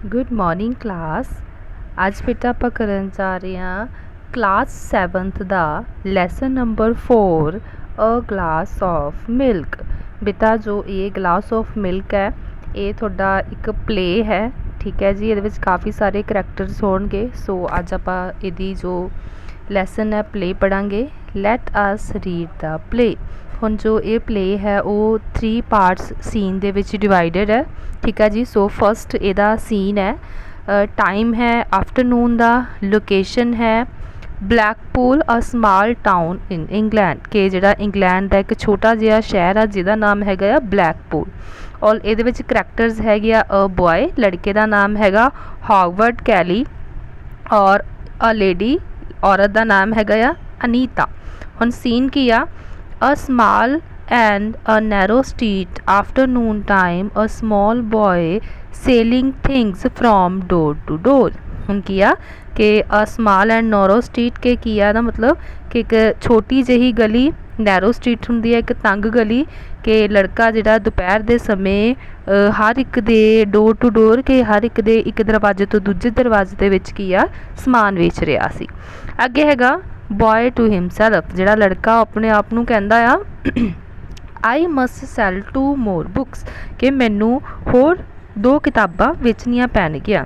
Good morning class. ਅੱਜ ਬੇਟਾ ਆਪਾਂ ਕਰਨ ਜਾ ਰਹੇ ਹਾਂ ਕਲਾਸ 7th ਦਾ lesson number 4 a glass of milk. ਬੇਟਾ ਜੋ ਇਹ ਗਲਾਸ ਆਫ ਮਿਲਕ ਹੈ ਇਹ ਤੁਹਾਡਾ ਇੱਕ ਪਲੇ ਹੈ, ਠੀਕ ਹੈ ਜੀ। ਇਹਦੇ ਵਿੱਚ ਕਾफ़ੀ ਸਾਰੇ ਕਰੈਕਟਰਸ ਹੋਣਗੇ। ਸੋ ਅੱਜ ਆਪਾਂ ਇਹਦੀ ਜੋ ਲੈਸਨ ਹੈ ਪਲੇ ਪੜਾਂਗੇ। ਲੈਟ ਅਸ ਰੀਡ ਦਾ ਪਲੇ। ਹੁਣ ਜੋ ਇਹ ਪਲੇ ਹੈ ਉਹ 3 ਪਾਰਟਸ ਸੀਨ ਦੇ ਵਿੱਚ ਡਿਵਾਈਡਡ ਹੈ, ठीक है जी। सो फस्ट ਇਹਦਾ सीन है टाइम है आफ्टरनून ਦਾ, लोकेशन है Blackpool a small town in England के ਜਿਹੜਾ इंग्लैंड ਦਾ ਇੱਕ ਛੋਟਾ ਜਿਹਾ ਸ਼ਹਿਰ ਆ ਜਿਹਦਾ ਨਾਮ ਹੈਗਾ ਆ ਬਲੈਕਪੂਲ। ਔਰ ਇਹਦੇ ਵਿੱਚ ਕਰੈਕਟਰਸ ਹੈਗੇ ਆ ਅ ਬॉय, ਲੜਕੇ ਦਾ ਨਾਮ ਹੈਗਾ ਹੌਗਵਰਡ ਕੈਲੀ, ਔਰ ਅ ਲੇਡੀ, ਔਰਤ ਦਾ ਨਾਮ ਹੈਗਾ ਆ ਅਨੀਤਾ। ਹੁਣ ਸੀਨ ਕੀ ਆ, a small and a narrow street, afternoon time, a small boy selling things from door to door। ਹੁਣ ਕੀ ਆ ਕਿ a small and narrow street के ਕੀ ਆ ਦਾ ਮਤਲਬ ਕਿ ਇੱਕ ਛੋਟੀ ਜਿਹੀ ਗਲੀ, ਨੈਰੋ ਸਟਰੀਟ ਹੁੰਦੀ ਹੈ ਇੱਕ ਤੰਗ ਗਲੀ, ਕਿ ਲੜਕਾ ਜਿਹੜਾ ਦੁਪਹਿਰ ਦੇ ਸਮੇਂ ਹਰ ਇੱਕ ਦੇ ਡੋਰ ਟੂ ਡੋਰ ਕਿ ਹਰ ਇੱਕ ਦੇ ਇੱਕ ਦਰਵਾਜ਼ੇ ਤੋਂ ਦੂਜੇ ਦਰਵਾਜ਼ੇ ਦੇ ਵਿੱਚ ਕੀ ਆ ਸਮਾਨ ਵੇਚ ਰਿਹਾ ਸੀ। ਅੱਗੇ ਹੈਗਾ ਬॉय ਟੂ ਹਿਮਸੈਲਫ, ਜਿਹੜਾ ਲੜਕਾ ਆਪਣੇ ਆਪ ਨੂੰ ਕਹਿੰਦਾ ਆ I must sell 2 more books कि मैनू होर 2 किताबां बेचनियां पैणगियां।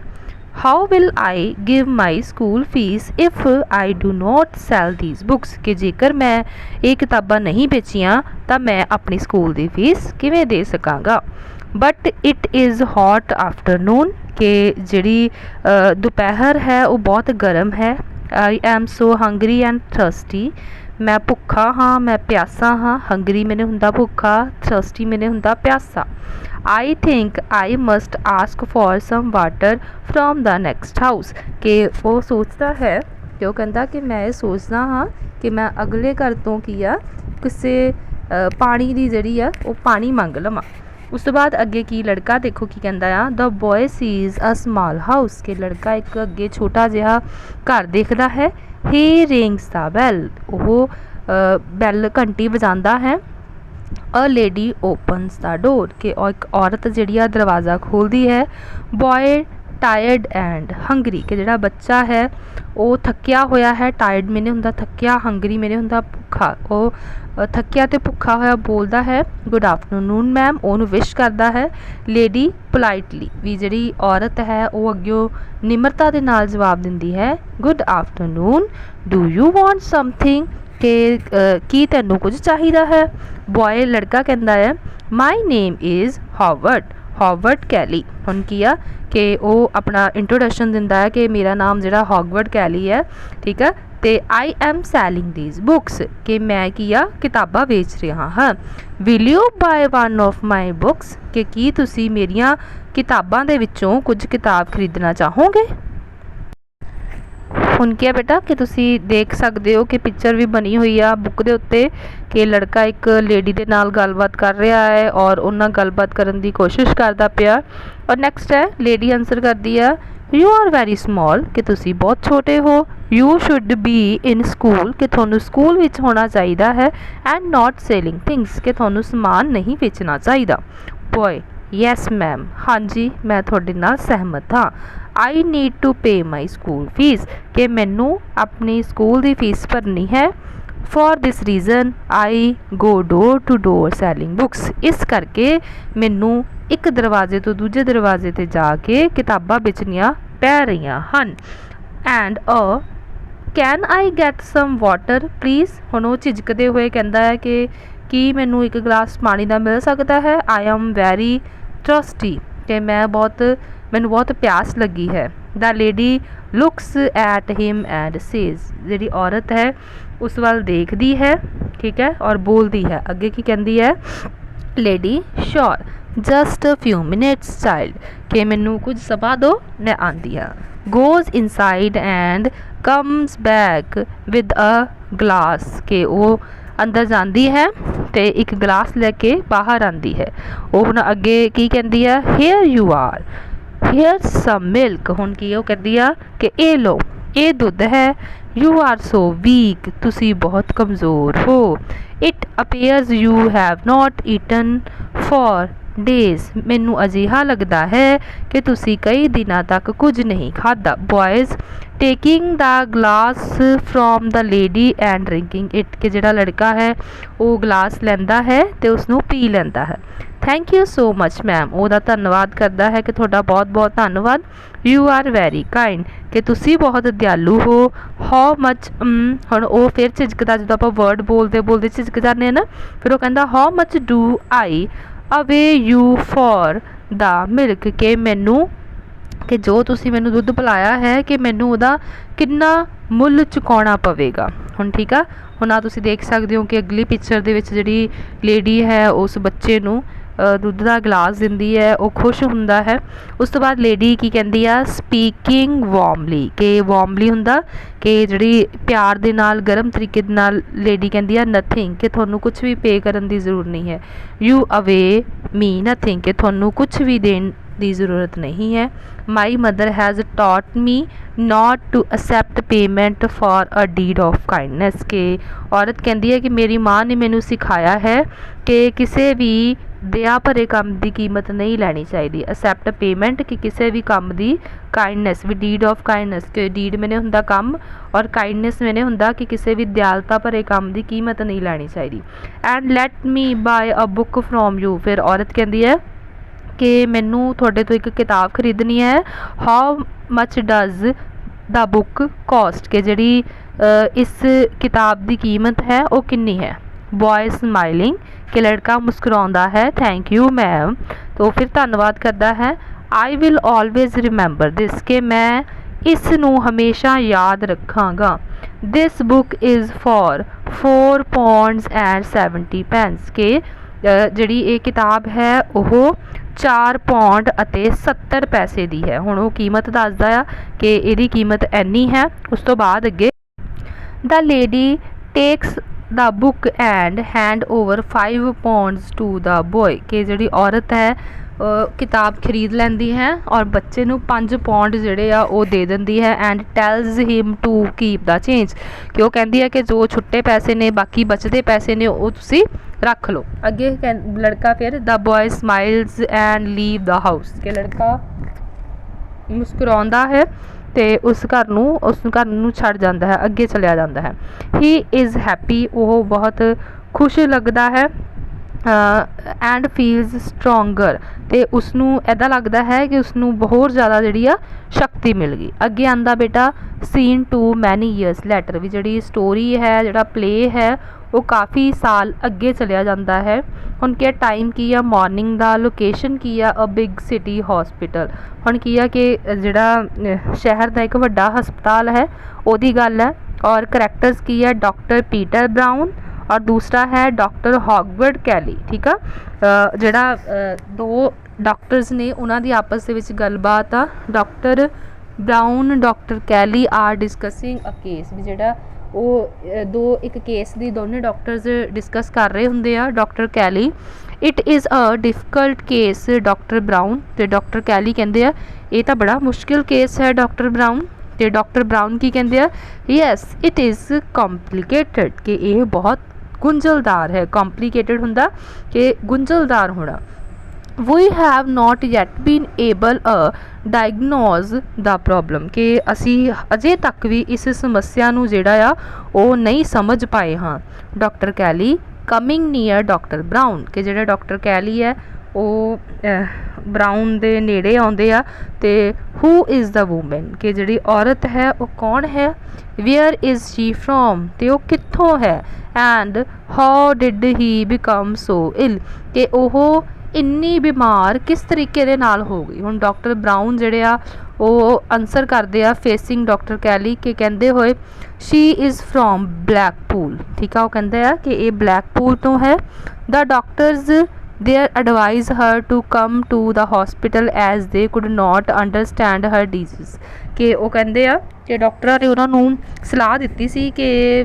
How will I give my school fees if I do not sell these books कि जेकर मैं ये किताबां नहीं बेचियां तो मैं अपनी स्कूल की फीस किवें दे सकांगा। But it is hot afternoon कि जिहड़ी दोपहर है वो बहुत गर्म है। I am so hungry and thirsty, मैं भुखा हाँ, मैं प्यासा हाँ। हंगरी मैंने हुंदा भुखा, थर्सटी मैंने हुंदा प्यासा। I think I must ask for some water from the next house कि वो सोचता है कि वो कहता कि मैं ये सोचदा हाँ कि मैं अगले घर तो की आ किसी पानी की जिहड़ी आ वो पानी मंग लवां। उस तो बाद अगे की लड़का देखो की कहता आ, the boy sees a small house कि लड़का एक अगे छोटा जिहा घर देखता है। ही रिंग्स द बैल, वो बैल घंटी बजाता है। A lady opens the door कि एक औरत जिहड़ी आ दरवाज़ा खोलती है। बॉय टायर्ड एंड हंगरी कि जिहड़ा बच्चा है वो थक्या होया है। टायर्ड मैंने हुंदा थक्या, हंगरी मैंने हुंदा भुखा। वो थक्या तो भुखा होया बोलता है गुड आफ्टरनून मैम, उन्होंने विश करता है। लेडी पोलाइटली भी जिहड़ी औरत है वो अग्यों निमरता के नाल जवाब दिंदी है good afternoon, do you want something कि की तैनूं कुछ चाहिदा है। बॉय लड़का कहता है my name is Howard, Howard Kelly. हुण की आ कि वो अपना इंट्रोडक्शन दिंदा है कि मेरा नाम जिहड़ा हॉगवर्ड कैली है, ठीक है। तो I am selling these books कि मैं की आ किताबां बेच रहा हाँ। Will you by one of my books कि की तुसी मेरियां किताबां दे विचों कुछ किताब खरीदना चाहोगे। ਹੁਣ ਕੀ ਹੈ बेटा कि तुसी देख सकते हो कि पिक्चर भी बनी हुई आ बुक के उत्ते कि लड़का एक लेडी के नाल गलबात कर रहा है और उन्हां गलबात करन दी कोशिश करता पिया। और नैक्सट है लेडी आंसर करती है यू आर वैरी स्मॉल कि तुसी बहुत छोटे हो। You should be in school कि तुहानू स्कूल विच होना चाहिए है। एंड नॉट सेलिंग थिंग्स कि तुहानू समान नहीं बेचना चाहिए। बॉय यस मैम, हाँ जी मैं थोड़े नाल सहमत हाँ। आई नीड टू पे माई स्कूल फीस कि मैनू अपनी स्कूल की फीस भरनी है। For this reason I go door to door selling books, इस करके मैनू एक दरवाजे तो दूजे दरवाजे ते जाके किताबां बेचनियां पै रही हन। And can I get some water please, हुण वो झिझकते हुए कहता है कि मैनू एक गिलास पानी का मिल सकता है। आई एम वैरी ट्रस्टी कि मैनू बहुत प्यास लगी है। The lady looks at him and says, जी औरत है उस वाल देखती है, ठीक है, और बोलती है। अगे की कहती है lady sure just a few minutes child कि मैनू कुछ समा दो मैं आती हाँ। Goes inside and comes back with a glass कि वो अंदर जाती है तो एक गिलास लैके बाहर आती है। वो हुण अगे की कहती है here you are, here some milk. हुण की वो कहती है कि ए लो ये दुध है। यू आर सो वीक, तुसी बहुत कमज़ोर हो। It appears you have not eaten for days ਮੈਨੂੰ ਅਜਿਹਾ ਲੱਗਦਾ ਹੈ ਕਿ ਤੁਸੀਂ ਕਈ ਦਿਨਾਂ ਤੱਕ ਕੁਝ ਨਹੀਂ ਖਾਧਾ। boys taking the glass from the lady and drinking it ਕਿ ਜਿਹੜਾ ਲੜਕਾ ਹੈ ਉਹ ਗਲਾਸ ਲੈਂਦਾ ਹੈ ਤੇ ਉਸਨੂੰ ਪੀ ਲੈਂਦਾ ਹੈ। Thank you so much ma'am ਉਹਦਾ ਧੰਨਵਾਦ ਕਰਦਾ ਹੈ ਕਿ ਤੁਹਾਡਾ ਬਹੁਤ ਬਹੁਤ ਧੰਨਵਾਦ। ਯੂ ਆਰ ਵੈਰੀ ਕਾਈਂਡ ਕਿ ਤੁਸੀਂ ਬਹੁਤ ਦਿਆਲੂ ਹੋ। ਹਾਊ ਮਚ ਹੁਣ ਉਹ ਫਿਰ ਝਿਜਕਦਾ, ਜਦੋਂ ਆਪਾਂ ਵਰਡ ਬੋਲਦੇ ਬੋਲਦੇ ਝਿਜਕ ਜਾਂਦੇ ਹਾਂ ਨਾ, ਫਿਰ ਉਹ ਕਹਿੰਦਾ ਹਾਊ ਮਚ ਡੂ ਆਈ ਅਵੇ ਯੂ ਫॉर ਦਾ ਮਿਲਕ ਕਿ ਮੈਨੂੰ ਕਿ ਜੋ ਤੁਸੀਂ ਮੈਨੂੰ ਦੁੱਧ ਪਿਲਾਇਆ ਹੈ ਕਿ ਮੈਨੂੰ ਉਹਦਾ ਕਿੰਨਾ ਮੁੱਲ ਚੁਕਾਉਣਾ ਪਵੇਗਾ। ਹੁਣ ਠੀਕ ਆ, ਹੁਣ ਆ ਤੁਸੀਂ ਦੇਖ ਸਕਦੇ ਹੋ ਕਿ ਅਗਲੀ ਪਿਕਚਰ ਦੇ ਵਿੱਚ ਜਿਹੜੀ ਲੇਡੀ ਹੈ ਉਸ ਬੱਚੇ ਨੂੰ ਦੁੱਧ ਦਾ ਗਲਾਸ ਦਿੰਦੀ ਹੈ, ਉਹ ਖੁਸ਼ ਹੁੰਦਾ ਹੈ। ਉਸ ਤੋਂ ਬਾਅਦ ਲੇਡੀ ਕੀ ਕਹਿੰਦੀ ਆ, ਸਪੀਕਿੰਗ ਵਾਰਮਲੀ ਕਿ ਵਾਰਮਲੀ ਹੁੰਦਾ ਕਿ ਜਿਹੜੀ ਪਿਆਰ ਦੇ ਨਾਲ ਗਰਮ ਤਰੀਕੇ ਦੇ ਨਾਲ ਲੇਡੀ ਕਹਿੰਦੀ ਆ ਨਥਿੰਗ ਕਿ ਤੁਹਾਨੂੰ ਕੁਝ ਵੀ ਪੇ ਕਰਨ ਦੀ ਜ਼ਰੂਰਤ ਨਹੀਂ ਹੈ। ਯੂ ਅਵੇ ਮੀ ਨਥਿੰਗ ਕਿ ਤੁਹਾਨੂੰ ਕੁਝ ਵੀ ਦੇਣ ਦੀ ਜ਼ਰੂਰਤ ਨਹੀਂ ਹੈ। My mother has taught me not to accept payment for a deed of kindness ਕਿ ਔਰਤ ਕਹਿੰਦੀ ਹੈ ਕਿ ਮੇਰੀ ਮਾਂ ਨੇ ਮੈਨੂੰ ਸਿਖਾਇਆ ਹੈ ਕਿ ਕਿਸੇ ਵੀ ਦਇਆ ਭਰੇ ਕੰਮ ਦੀ ਕੀਮਤ ਨਹੀਂ ਲੈਣੀ ਚਾਹੀਦੀ। ਅਸੈਪਟ ਪੇਮੈਂਟ ਕਿ ਕਿਸੇ ਵੀ ਕੰਮ ਦੀ, ਕਾਈਂਡਨੈਸ ਵੀ ਡੀਡ ਆਫ ਕਾਈਂਡਨੈਸ ਕਿ ਡੀਡ ਮੈਨੇ ਹੁੰਦਾ ਕੰਮ ਔਰ ਕਾਈਂਡਨੈਸ ਮੈਨੇ ਹੁੰਦਾ ਕਿ ਕਿਸੇ ਵੀ ਦਿਆਲਤਾ ਭਰੇ ਕੰਮ ਦੀ ਕੀਮਤ ਨਹੀਂ ਲੈਣੀ ਚਾਹੀਦੀ। And let me buy a book from you ਫਿਰ ਔਰਤ ਕਹਿੰਦੀ ਹੈ ਕਿ ਮੈਨੂੰ ਤੁਹਾਡੇ ਤੋਂ ਇੱਕ ਕਿਤਾਬ ਖਰੀਦਣੀ ਹੈ। How much does the book cost ਕਿ ਜਿਹੜੀ ਇਸ ਕਿਤਾਬ ਦੀ ਕੀਮਤ ਹੈ ਉਹ ਕਿੰਨੀ ਹੈ। ਬॉय ਸਮਾਈਲਿੰਗ ਕਿ ਲੜਕਾ ਮੁਸਕਰਾਉਂਦਾ ਹੈ। ਥੈਂਕ ਯੂ ਮੈਮ तो फिर धन्यवाद करता है। I will always remember this कि मैं इस नू हमेशा याद रखांगा। दिस बुक इज़ फॉर £4.70 के जिहड़ी ये किताब है वह £4.70 दी है। हुण वो कीमत दसदा आ कि इहदी कीमत इन्नी है। उस तो बाद अगे the lady takes the book and hand over £5 to the boy कि जिहड़ी औरत है किताब खरीद लैंदी है और बच्चे नू £5 जिहड़े आ वो दे दिंदी है। And tells him to keep the change कि वो कहती है कि जो छुट्टे पैसे ने बाकी बचते पैसे ने वो तुसी रख लो। अगे लड़का फिर the boy smiles and leave the house कि लड़का मुस्कुराउंदा है तो उस घर नूं छड़ जाता है, अगे चलिया जाता है। ही इज़ हैप्पी वो बहुत खुश लगता है। एंड फील्स स्ट्रोंगर तो उसनू ऐदा लगता है कि उसनू बहुत ज़्यादा जी शक्ति मिल गई। अगे आंदा बेटा scene two many years later भी जी स्टोरी है जोड़ा प्ले है वो काफ़ी साल अगे चलिया जाता है। हुण क्या टाइम की है मॉर्निंग का, लोकेशन की है अ बिग सिटी हॉस्पिटल। हुण की है कि जिहड़ा शहर का एक वड्डा हस्पताल है उहदी गल है। और करैक्टर्स की है डॉक्टर पीटर ब्राउन और दूसरा है डॉक्टर हॉगवर्ड कैली। ठीक है, जिहड़ा दो डॉक्टर्स ने उन्हां दी आपस दे विच गलबात आ। Doctor Brown doctor Kelly are discussing a case भी जिहड़ा वो दो एक केस दी दोनों डॉक्टर्स डिस्कस कर रहे होंदे आ। Doctor Kelly it is a difficult case doctor Brown तो डॉक्टर कैली कहंदे आ ये तो बड़ा मुश्किल केस है डॉक्टर ब्राउन। तो डॉक्टर ब्राउन की कहंदे आ यस इट इज़ कॉम्प्लीकेटेड कि ये बहुत गुंझलदार है। कॉम्प्लीकेटेड हुंदा कि गुंझलदार होना। We have not yet been able a diagnose the problem कि असी अजे तक भी इस समस्या नू जिहड़ा आ वो नहीं समझ पाए हाँ। डॉक्टर कैली कमिंग नीयर डॉक्टर ब्राउन कि जिहड़ा डॉक्टर कैली है वो ब्राउन दे नेड़े आउंदे आ। ते हू इज़ द वूमेन कि जिहड़ी औरत है वो कौन है। वेयर इज़ शी फ्रॉम ते वो कित्थों है। And how did he become so ill कि ओह इन्नी बीमार किस तरीके दे नाल हो गई। हुण डॉक्टर ब्राउन जिहड़े आ वो आंसर करदे आ फेसिंग डॉक्टर कैली के कहंदे होए शी इज़ फ्रॉम ब्लैकपूल। ठीक है, वो कहंदे आ कि ये ब्लैकपूल तो है। The doctors there advise her to come to the hospital as they could not understand her disease कि वो कहंदे आ कि डॉक्टरां ने उन्हां नूं सलाह दित्ती सी कि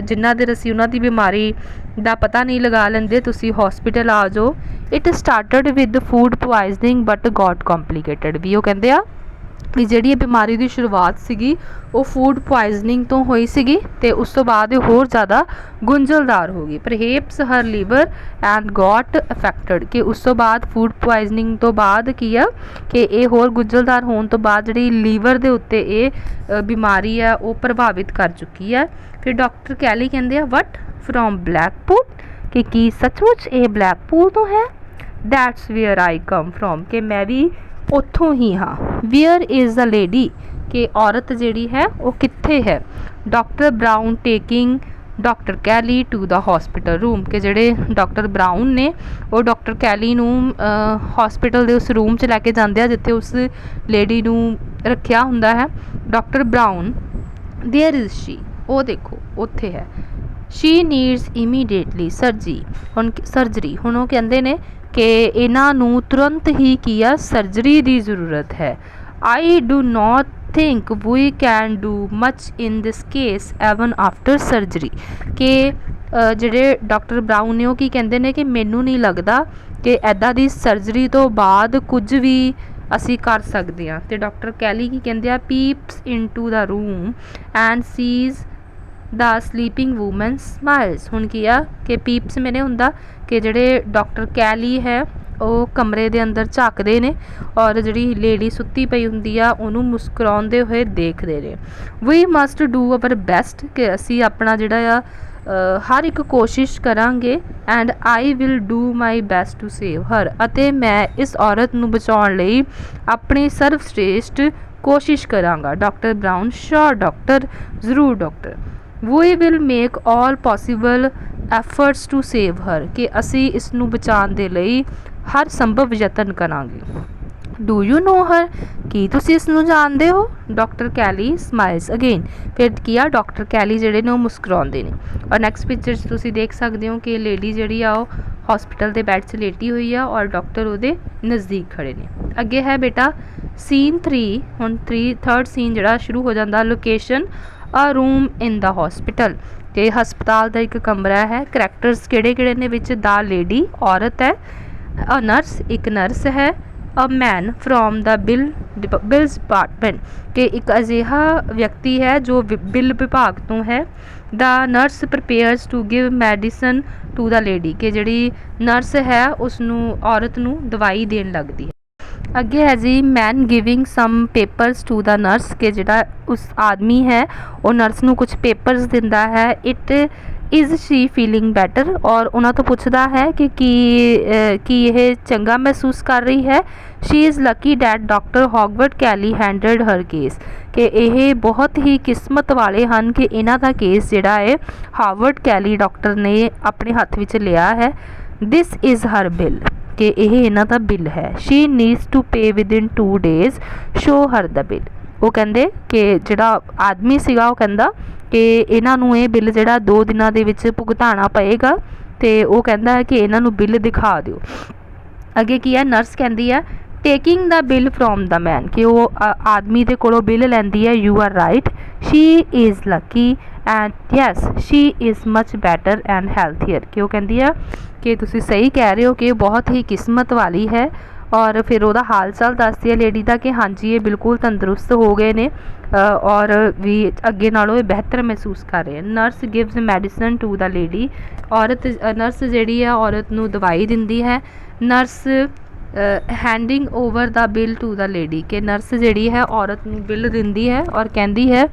जिन्ना देर असीं उन्हां दी बीमारी दा पता नहीं लगा लेंदे तुसी हॉस्पिटल आ जाओ। It started with food poisoning but got complicated भी वो कहंदे आ ਵੀ ਜਿਹੜੀ ਇਹ ਬਿਮਾਰੀ ਦੀ ਸ਼ੁਰੂਆਤ ਸੀਗੀ ਉਹ ਫੂਡ ਪੁਆਇਜ਼ਨਿੰਗ ਤੋਂ ਹੋਈ ਸੀਗੀ ਤੇ ਉਸ ਤੋਂ ਬਾਅਦ ਇਹ ਹੋਰ ਜ਼ਿਆਦਾ ਗੁੰਝਲਦਾਰ ਹੋ ਗਈ। ਪਰਹੇਪਸ ਹਰ ਲੀਵਰ ਐਂਡ ਗॉट ਅਫੈਕਟਡ, ਕਿ ਉਸ ਤੋਂ ਬਾਅਦ ਫੂਡ ਪੁਆਇਜ਼ਨਿੰਗ ਤੋਂ ਬਾਅਦ ਕੀ ਆ ਕਿ ਇਹ ਹੋਰ ਗੁੰਝਲਦਾਰ ਹੋਣ ਤੋਂ ਬਾਅਦ ਜਿਹੜੀ ਲੀਵਰ ਦੇ ਉੱਤੇ ਇਹ ਬਿਮਾਰੀ ਆ ਉਹ ਪ੍ਰਭਾਵਿਤ ਕਰ ਚੁੱਕੀ ਆ। ਫਿਰ ਡਾਕਟਰ ਕੈਲੀ ਕਹਿੰਦੇ ਆ ਵਟ ਫਰੋਮ ਬਲੈਕਪੂਲ, ਕਿ ਕੀ ਸੱਚਮੁੱਚ ਇਹ ਬਲੈਕਪੂਲ ਤੋਂ ਹੈ। That's where I come from, ਕਿ ਮੈਂ ਵੀ ਉੱਥੋਂ ਹੀ ਹਾਂ। ਵੇਅਰ ਇਜ਼ ਦ ਲੇਡੀ, ਕਿ ਔਰਤ ਜਿਹੜੀ ਹੈ ਉਹ ਕਿੱਥੇ ਹੈ। Doctor Brown taking doctor Kelly to the hospital room, ਕਿ ਜਿਹੜੇ ਡਾਕਟਰ ਬਰਾਊਨ ਨੇ ਉਹ ਡਾਕਟਰ ਕੈਲੀ ਨੂੰ ਹੌਸਪੀਟਲ ਦੇ ਉਸ ਰੂਮ 'ਚ ਲੈ ਕੇ ਜਾਂਦੇ ਆ ਜਿੱਥੇ ਉਸ ਲੇਡੀ ਨੂੰ ਰੱਖਿਆ ਹੁੰਦਾ ਹੈ। Doctor brown there is Shri, ਉਹ ਦੇਖੋ ਉੱਥੇ ਹੈ। ਸ਼ੀ ਨੀਡਸ ਇਮੀਡੀਏਟਲੀ ਸਰਜਰੀ, ਹੁਣ ਉਹ ਕਹਿੰਦੇ ਨੇ ਕਿ ਇਹਨਾਂ ਨੂੰ ਤੁਰੰਤ ਹੀ ਕੀ ਆ ਸਰਜਰੀ ਦੀ ਜ਼ਰੂਰਤ ਹੈ। I do not think we can do much in this case even after surgery, ਕਿ ਜਿਹੜੇ ਡਾਕਟਰ ਬਰਾਊਨ ਨੇ ਉਹ ਕੀ ਕਹਿੰਦੇ ਨੇ ਕਿ ਮੈਨੂੰ ਨਹੀਂ ਲੱਗਦਾ ਕਿ ਇੱਦਾਂ ਦੀ ਸਰਜਰੀ ਤੋਂ ਬਾਅਦ ਕੁਝ ਵੀ ਅਸੀਂ ਕਰ ਸਕਦੇ ਹਾਂ। ਅਤੇ ਡਾਕਟਰ ਕੈਲੀ ਕੀ ਕਹਿੰਦੇ ਆ peeps into the room and sees the sleeping woman smiles. ਹੁਣ ਕੀ ਆ ਕਿ ਪੀਪਸ ਮੈਨੇ ਹੁੰਦਾ ਕਿ ਜਿਹੜੇ ਡਾਕਟਰ ਕੈਲੀ ਹੈ ਉਹ ਕਮਰੇ ਦੇ ਅੰਦਰ ਝਾਕਦੇ ਨੇ ਔਰ ਜਿਹੜੀ ਲੇਡੀ ਸੁੱਤੀ ਪਈ ਹੁੰਦੀ ਆ ਉਹਨੂੰ ਮੁਸਕਰਾਉਂਦੇ ਹੋਏ ਦੇਖਦੇ ਨੇ। We must do our best, ਕਿ ਅਸੀਂ ਆਪਣਾ ਜਿਹੜਾ ਆ ਹਰ ਇੱਕ ਕੋਸ਼ਿਸ਼ ਕਰਾਂਗੇ। And I will do my best to save her, ਅਤੇ ਮੈਂ ਇਸ ਔਰਤ ਨੂੰ ਬਚਾਉਣ ਲਈ ਆਪਣੀ ਸਰਵਸ਼੍ਰੇਸ਼ਟ ਕੋਸ਼ਿਸ਼ ਕਰਾਂਗਾ। ਡਾਕਟਰ ਬਰਾਊਨ ਸ਼ੋਰ ਡਾਕਟਰ, ਜ਼ਰੂਰ doctor. We will make all possible efforts to save her, ਕਿ ਅਸੀਂ ਇਸ ਨੂੰ ਬਚਾਉਣ ਦੇ ਲਈ ਹਰ ਸੰਭਵ ਯਤਨ ਕਰਾਂਗੇ। ਡੂ ਯੂ ਨੋ ਹਰ, ਕੀ ਤੁਸੀਂ ਇਸ ਨੂੰ ਜਾਣਦੇ ਹੋ। ਡਾਕਟਰ ਕੈਲੀ ਸਮਾਈਲਸ ਅਗੇਨ, ਫਿਰ ਕੀ ਆ ਡਾਕਟਰ ਕੈਲੀ ਜਿਹੜੇ ਨੇ ਉਹ ਮੁਸਕਰਾਉਂਦੇ ਨੇ। ਔਰ ਨੈਕਸਟ ਪਿਕਚਰ 'ਚ ਤੁਸੀਂ ਦੇਖ ਸਕਦੇ ਹੋ ਕਿ ਲੇਡੀ ਜਿਹੜੀ ਆ ਉਹ ਹੌਸਪੀਟਲ ਦੇ ਬੈੱਡ 'ਚ ਲੇਟੀ ਹੋਈ ਆ ਔਰ ਡਾਕਟਰ ਉਹਦੇ ਨਜ਼ਦੀਕ ਖੜੇ ਨੇ। ਅੱਗੇ ਹੈ ਬੇਟਾ ਸੀਨ 3, ਹੁਣ 3rd ਸੀਨ ਜਿਹੜਾ ਸ਼ੁਰੂ ਹੋ ਜਾਂਦਾ। ਲੋਕੇਸ਼ਨ ਅ ਰੂਮ ਇਨ ਦਾ ਹੌਸਪੀਟਲ, ਕਿ ਹਸਪਤਾਲ ਦਾ ਇੱਕ ਕਮਰਾ ਹੈ। ਕਰੈਕਟਰਸ ਕਿਹੜੇ ਕਿਹੜੇ ਨੇ ਵਿੱਚ, ਦਾ ਲੇਡੀ ਔਰਤ ਹੈ, ਅ ਨਰਸ ਇੱਕ ਨਰਸ ਹੈ, ਅ ਮੈਨ ਫਰੋਮ ਦਾ ਬਿਲਸ ਡਿਪਾਰਟਮੈਂਟ, ਕਿ ਇੱਕ ਅਜਿਹਾ ਵਿਅਕਤੀ ਹੈ ਜੋ ਬਿੱਲ ਵਿਭਾਗ ਤੋਂ ਹੈ। The nurse prepares to give medicine to the lady, ਕਿ ਜਿਹੜੀ ਨਰਸ ਹੈ ਉਸਨੂੰ ਔਰਤ ਨੂੰ ਦਵਾਈ ਦੇਣ ਲੱਗਦੀ ਹੈ। ਅੱਗੇ ਹੈ ਜੀ man giving some papers to the nurse, ਕਿ ਜਿਹੜਾ ਉਸ ਆਦਮੀ ਹੈ ਉਹ ਨਰਸ ਨੂੰ ਕੁਝ ਪੇਪਰਸ ਦਿੰਦਾ ਹੈ। It is Shri feeling better, ਔਰ ਉਹਨਾਂ ਤੋਂ ਪੁੱਛਦਾ ਹੈ ਕਿ ਕੀ ਇਹ ਚੰਗਾ ਮਹਿਸੂਸ ਕਰ ਰਹੀ ਹੈ। She is lucky that doctor Howard Kelly handled her case, ਕਿ ਇਹ ਬਹੁਤ ਹੀ ਕਿਸਮਤ ਵਾਲੇ ਹਨ ਕਿ ਇਹਨਾਂ ਦਾ ਕੇਸ ਜਿਹੜਾ ਹੈ ਹਾਰਵਰਡ ਕੈਲੀ ਡਾਕਟਰ ਨੇ ਆਪਣੇ ਹੱਥ ਵਿੱਚ ਲਿਆ ਹੈ। ਦਿਸ ਇਜ਼ ਹਰ ਬਿੱਲ, ਕਿ ਇਹ ਇਹਨਾਂ ਦਾ ਬਿੱਲ ਹੈ। She needs to pay within 2 days, show her the bill. ਉਹ ਕਹਿੰਦੇ ਕਿ ਜਿਹੜਾ ਆਦਮੀ ਸੀਗਾ ਉਹ ਕਹਿੰਦਾ ਕਿ ਇਹਨਾਂ ਨੂੰ ਇਹ ਬਿੱਲ ਜਿਹੜਾ 2 ਦਿਨਾਂ ਦੇ ਵਿੱਚ ਭੁਗਤਾਉਣਾ ਪਏਗਾ, ਅਤੇ ਉਹ ਕਹਿੰਦਾ ਹੈ ਕਿ ਇਹਨਾਂ ਨੂੰ ਬਿੱਲ ਦਿਖਾ ਦਿਓ। ਅੱਗੇ ਕੀ ਹੈ, ਨਰਸ ਕਹਿੰਦੀ ਹੈ taking the bill from the man, ਕਿ ਉਹ ਆਦਮੀ ਦੇ ਕੋਲੋਂ ਬਿੱਲ ਲੈਂਦੀ ਹੈ। You are right, she is lucky and yes she is much better and healthier, ਕਿ ਉਹ ਕਹਿੰਦੀ ਆ ਕਿ ਤੁਸੀਂ ਸਹੀ ਕਹਿ ਰਹੇ ਹੋ ਕਿ ਇਹ ਬਹੁਤ ਹੀ ਕਿਸਮਤ ਵਾਲੀ ਹੈ। ਔਰ ਫਿਰ ਉਹਦਾ ਹਾਲ ਚਾਲ ਦੱਸਦੀ ਹੈ ਲੇਡੀ ਦਾ ਕਿ ਹਾਂਜੀ ਇਹ ਬਿਲਕੁਲ ਤੰਦਰੁਸਤ ਹੋ ਗਏ ਨੇ ਔਰ ਵੀ ਅੱਗੇ ਨਾਲੋਂ ਇਹ ਬਿਹਤਰ ਮਹਿਸੂਸ ਕਰ ਰਹੇ। Nurse gives medicine to the lady, nurse ਜਿਹੜੀ ਆ ਔਰਤ ਨੂੰ ਦਵਾਈ ਦਿੰਦੀ ਹੈ। Nurse handing over the bill to the lady, ਕਿ ਨਰਸ ਜਿਹੜੀ ਹੈ ਔਰਤ ਨੂੰ ਬਿੱਲ ਦਿੰਦੀ ਹੈ ਔਰ ਕਹਿੰਦੀ ਹੈ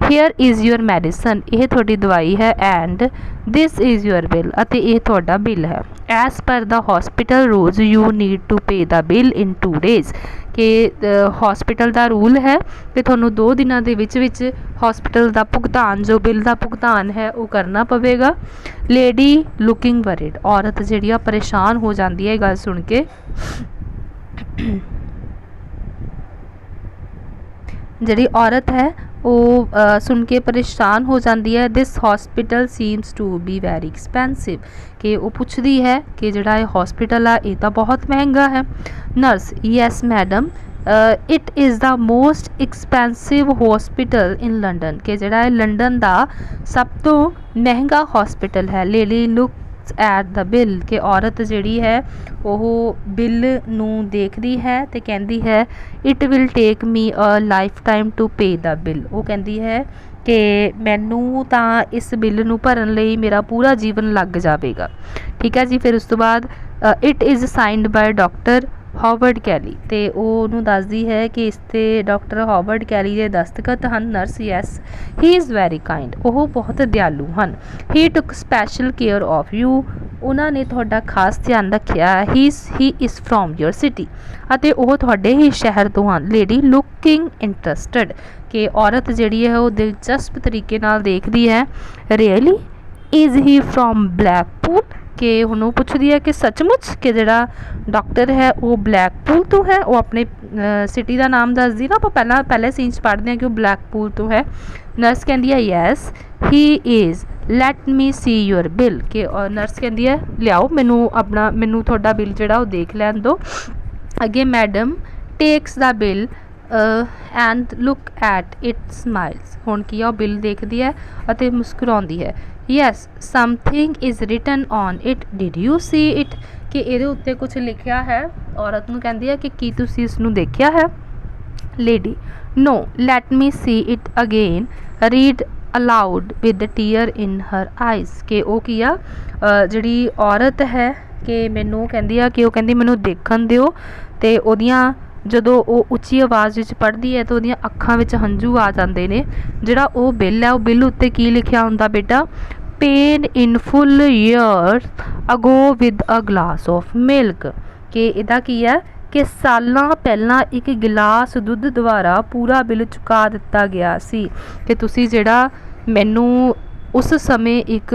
ਹੇਅਰ ਇਜ਼ ਯੂਅਰ ਮੈਡੀਸਨ, ਇਹ ਤੁਹਾਡੀ ਦਵਾਈ ਹੈ। And this is your bill, ਅਤੇ ਇਹ ਤੁਹਾਡਾ ਬਿੱਲ ਹੈ। As per the hospital rules you need to pay the bill in 2 days, ਕਿ ਹੌਸਪੀਟਲ ਦਾ ਰੂਲ ਹੈ ਕਿ ਤੁਹਾਨੂੰ 2 ਦਿਨਾਂ ਦੇ ਵਿੱਚ ਹੌਸਪੀਟਲ ਦਾ ਭੁਗਤਾਨ, ਜੋ ਬਿੱਲ ਦਾ ਭੁਗਤਾਨ ਹੈ ਉਹ ਕਰਨਾ ਪਵੇਗਾ। ਲੇਡੀ ਲੁਕਿੰਗ ਵਰਿਡ, ਔਰਤ ਜਿਹੜੀ ਆ ਪਰੇਸ਼ਾਨ ਹੋ ਜਾਂਦੀ ਹੈ ਇਹ ਗੱਲ ਸੁਣ ਕੇ। ਜਿਹੜੀ ਔਰਤ ਹੈ ਉਹ ਸੁਣ ਕੇ ਪਰੇਸ਼ਾਨ ਹੋ ਜਾਂਦੀ ਹੈ। This hospital seems to be very expensive, ਕਿ ਉਹ ਪੁੱਛਦੀ ਹੈ ਕਿ ਜਿਹੜਾ ਇਹ ਹੌਸਪੀਟਲ ਆ ਇਹ ਤਾਂ ਬਹੁਤ ਮਹਿੰਗਾ ਹੈ। Nurse yes madam it is the most expensive hospital in London, ਕਿ ਜਿਹੜਾ ਇਹ ਲੰਡਨ ਦਾ ਸਭ ਤੋਂ ਮਹਿੰਗਾ ਹੌਸਪੀਟਲ ਹੈ। Lady look looks at the bill ਕਿ ਔਰਤ ਜਿਹੜੀ ਹੈ ਉਹ ਬਿੱਲ ਨੂੰ ਦੇਖਦੀ ਹੈ ਤੇ ਕਹਿੰਦੀ ਹੈ it will take me a lifetime to pay the bill. ਉਹ ਕਹਿੰਦੀ ਹੈ ਕਿ ਮੈਨੂੰ ਤਾਂ ਇਸ ਬਿੱਲ ਨੂੰ ਭਰਨ ਲਈ ਮੇਰਾ ਪੂਰਾ ਜੀਵਨ ਲੱਗ ਜਾਵੇਗਾ। ਠੀਕ ਹੈ ਜੀ। ਫਿਰ ਉਸ ਤੋਂ ਬਾਅਦ it is signed by doctor Howard Kelly ਤੇ ਉਹ ਉਹਨੂੰ ਦੱਸਦੀ ਹੈ ਕਿ ਇਸ 'ਤੇ ਡਾਕਟਰ ਹਾਵਰਡ ਕੈਲੀ ਦੇ ਦਸਤਖਤ ਹਨ। Nurse yes he is very kind, ਉਹ ਬਹੁਤ ਦਿਆਲੂ ਹਨ। ਹੀ ਟੁੱਕ ਸਪੈਸ਼ਲ ਕੇਅਰ ਆਫ ਯੂ, ਉਹਨਾਂ ਨੇ ਤੁਹਾਡਾ ਖਾਸ ਧਿਆਨ ਰੱਖਿਆ। ਹੀ ਇਜ਼ ਫਰੋਮ ਯੂਰ ਸਿਟੀ, ਅਤੇ ਉਹ ਤੁਹਾਡੇ ਹੀ ਸ਼ਹਿਰ ਤੋਂ ਹਨ। ਲੇਡੀ ਲੁਕਿੰਗ ਇੰਟਰਸਟਡ ਕਿ ਔਰਤ ਜਿਹੜੀ ਹੈ ਉਹ ਦਿਲਚਸਪ ਤਰੀਕੇ ਨਾਲ ਦੇਖਦੀ ਹੈ। ਰੀਅਲੀ ਇਜ਼ ਹੀ ਫਰੋਮ ਬਲੈਕਪੂਲ ਕਿ ਉਹਨੂੰ ਪੁੱਛਦੀ ਹੈ ਕਿ ਸੱਚਮੁੱਚ ਕਿ ਜਿਹੜਾ ਡਾਕਟਰ ਹੈ ਉਹ ਬਲੈਕਪੂਲ ਤੋਂ ਹੈ। ਉਹ ਆਪਣੇ ਸਿਟੀ ਦਾ ਨਾਮ ਦੱਸਦੀ ਨਾ, ਆਪਾਂ ਪਹਿਲੇ ਸੀਨ 'ਚ ਪੜ੍ਹਦੇ ਹਾਂ ਕਿ ਉਹ ਬਲੈਕਪੂਲ ਤੋਂ ਹੈ। ਨਰਸ ਕਹਿੰਦੀ ਹੈ yes he is light me C your bill ਕਿ ਨਰਸ ਕਹਿੰਦੀ ਹੈ ਲਿਆਓ ਮੈਨੂੰ ਤੁਹਾਡਾ ਬਿੱਲ ਜਿਹੜਾ ਉਹ ਦੇਖ ਲੈਣ ਦਿਓ। ਅੱਗੇ madam takes the bill and look at it smiles. ਹੁਣ ਕੀ ਆ, ਉਹ ਬਿੱਲ ਦੇਖਦੀ ਹੈ ਅਤੇ ਮੁਸਕਰਾਉਂਦੀ ਹੈ। Yes something is written on it, did you C it ਕਿ ਇਹਦੇ ਉੱਤੇ ਕੁਛ ਲਿਖਿਆ ਹੈ। ਔਰਤ ਨੂੰ ਕਹਿੰਦੀ ਹੈ ਕਿ ਕੀ ਤੁਸੀਂ ਇਸ ਨੂੰ ਦੇਖਿਆ ਹੈ। Lady no let me see it again, read aloud with tear in her eyes ਕਿ ਉਹ ਕੀ ਆ, ਜਿਹੜੀ ਔਰਤ ਹੈ ਕਿ ਮੈਨੂੰ ਕਹਿੰਦੀ ਆ ਕਿ ਉਹ ਕਹਿੰਦੀ ਮੈਨੂੰ ਦੇਖਣ ਦਿਓ, ਅਤੇ ਉਹਦੀਆਂ ਜਦੋਂ ਉਹ ਉੱਚੀ ਆਵਾਜ਼ ਵਿੱਚ ਪੜ੍ਹਦੀ ਹੈ ਤਾਂ ਉਹਦੀਆਂ ਅੱਖਾਂ ਵਿੱਚ ਹੰਝੂ ਆ ਜਾਂਦੇ ਨੇ। ਜਿਹੜਾ ਉਹ ਬਿੱਲ ਹੈ, ਉਹ ਬਿੱਲ ਉੱਤੇ ਕੀ ਲਿਖਿਆ ਹੁੰਦਾ ਬੇਟਾ, paid in full years ago with a glass of milk ਕਿ ਇਹਦਾ ਕੀ ਹੈ ਕਿ ਸਾਲਾਂ ਪਹਿਲਾਂ ਇੱਕ ਗਿਲਾਸ ਦੁੱਧ ਦੁਆਰਾ ਪੂਰਾ ਬਿੱਲ ਚੁਕਾ ਦਿੱਤਾ ਗਿਆ ਸੀ ਕਿ ਤੁਸੀਂ ਜਿਹੜਾ ਮੈਨੂੰ ਉਸ ਸਮੇਂ ਇੱਕ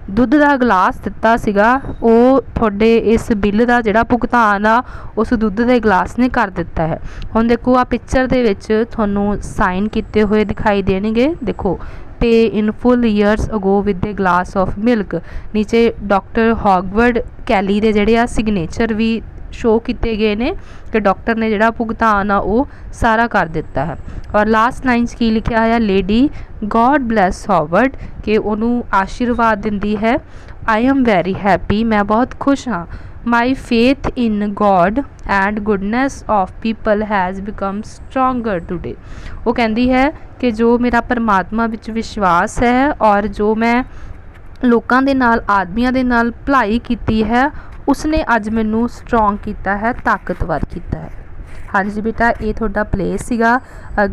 ਦੁੱਧ ਦਾ ਗਲਾਸ ਦਿੱਤਾ ਸੀਗਾ ਉਹ ਤੁਹਾਡੇ ਇਸ ਬਿੱਲ ਦਾ ਜਿਹੜਾ ਭੁਗਤਾਨ ਆ ਉਸ ਦੁੱਧ ਦੇ ਗਲਾਸ ਨੇ ਕਰ ਦਿੱਤਾ ਹੈ। ਹੁਣ ਦੇਖੋ ਆ ਪਿਕਚਰ ਦੇ ਵਿੱਚ ਤੁਹਾਨੂੰ ਸਾਈਨ ਕੀਤੇ ਹੋਏ ਦਿਖਾਈ ਦੇਣਗੇ। ਦੇਖੋ pay in full years ago with a glass of milk, ਨੀਚੇ ਡਾਕਟਰ ਹਾਵਰਡ ਕੈਲੀ ਦੇ ਜਿਹੜੇ ਆ ਸਿਗਨੇਚਰ ਵੀ ਸ਼ੋ ਕੀਤੇ ਗਏ ਨੇ ਕਿ ਡਾਕਟਰ ਨੇ ਜਿਹੜਾ ਭੁਗਤਾਨ ਆ ਉਹ ਸਾਰਾ ਕਰ ਦਿੱਤਾ ਹੈ। ਔਰ ਲਾਸਟ ਲਾਈਨ 'ਚ ਕੀ ਲਿਖਿਆ ਹੋਇਆ, ਲੇਡੀ ਗੋਡ ਬਲੈਸ ਹਾਵਰਡ ਕਿ ਉਹਨੂੰ ਆਸ਼ੀਰਵਾਦ ਦਿੰਦੀ ਹੈ। ਆਈ ਐਮ ਵੈਰੀ ਹੈਪੀ, ਮੈਂ ਬਹੁਤ ਖੁਸ਼ ਹਾਂ। My faith in God and goodness of people has become stronger today. ਉਹ ਕਹਿੰਦੀ ਹੈ ਕਿ ਜੋ ਮੇਰਾ ਪਰਮਾਤਮਾ ਵਿੱਚ ਵਿਸ਼ਵਾਸ ਹੈ ਔਰ ਜੋ ਮੈਂ ਲੋਕਾਂ ਦੇ ਨਾਲ ਆਦਮੀਆਂ ਦੇ ਨਾਲ ਭਲਾਈ ਕੀਤੀ ਹੈ ਉਸਨੇ ਅੱਜ ਮੈਨੂੰ ਸਟਰੋਂਗ ਕੀਤਾ ਹੈ, ਤਾਕਤਵਰ ਕੀਤਾ ਹੈ। ਹਾਂਜੀ ਬੇਟਾ ਇਹ ਤੁਹਾਡਾ ਪਲੇ ਸੀਗਾ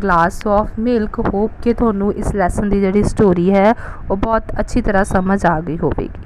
ਗਲਾਸ ਆਫ ਮਿਲਕ। ਹੋਪ ਕਿ ਤੁਹਾਨੂੰ ਇਸ ਲੈਸਨ ਦੀ ਜਿਹੜੀ ਸਟੋਰੀ ਹੈ ਉਹ ਬਹੁਤ ਅੱਛੀ ਤਰ੍ਹਾਂ ਸਮਝ ਆ ਗਈ ਹੋਵੇਗੀ।